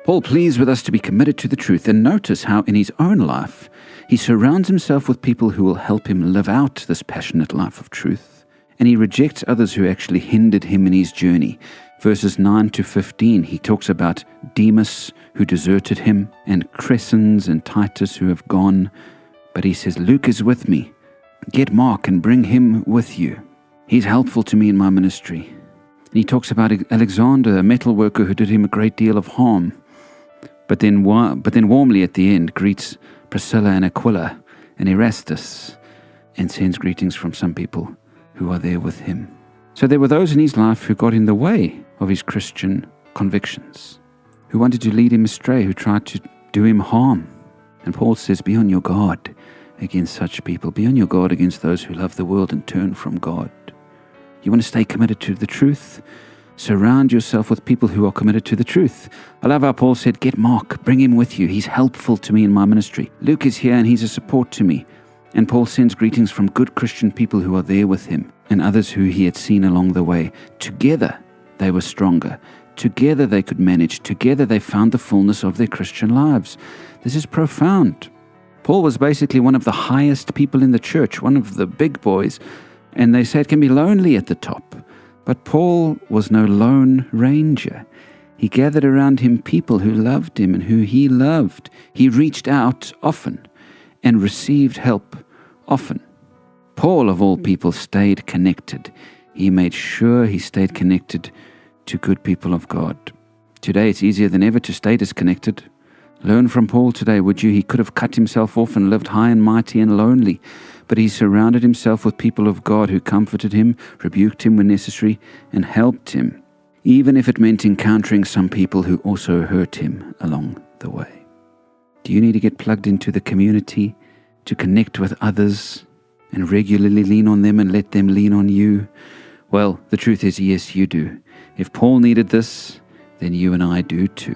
Paul pleads with us to be committed to the truth, and notice how in his own life he surrounds himself with people who will help him live out this passionate life of truth. And he rejects others who actually hindered him in his journey. Verses 9 to 15, he talks about Demas who deserted him, and Crescens and Titus who have gone. But he says, Luke is with me. Get Mark and bring him with you. He's helpful to me in my ministry. And he talks about Alexander, a metal worker who did him a great deal of harm. But then warmly at the end greets Priscilla and Aquila and Erastus, and sends greetings from some people who are there with him. So there were those in his life who got in the way of his Christian convictions, who wanted to lead him astray, who tried to do him harm. And Paul says, be on your guard against such people. Be on your guard against those who love the world and turn from God. You want to stay committed to the truth? Surround yourself with people who are committed to the truth. I love how Paul said, get Mark, bring him with you. He's helpful to me in my ministry. Luke is here and he's a support to me. And Paul sends greetings from good Christian people who are there with him and others who he had seen along the way. Together they were stronger. Together they could manage. Together they found the fullness of their Christian lives. This is profound. Paul was basically one of the highest people in the church, one of the big boys. And they say it can be lonely at the top. But Paul was no lone ranger. He gathered around him people who loved him and who he loved. He reached out often and received help often. Paul, of all people, stayed connected. He made sure he stayed connected to good people of God. Today it's easier than ever to stay disconnected. Learn from Paul today, would you? He could have cut himself off and lived high and mighty and lonely, but he surrounded himself with people of God who comforted him, rebuked him when necessary, and helped him, even if it meant encountering some people who also hurt him along the way. Do you need to get plugged into the community, to connect with others, and regularly lean on them and let them lean on you? Well, the truth is, yes, you do. If Paul needed this, then you and I do too.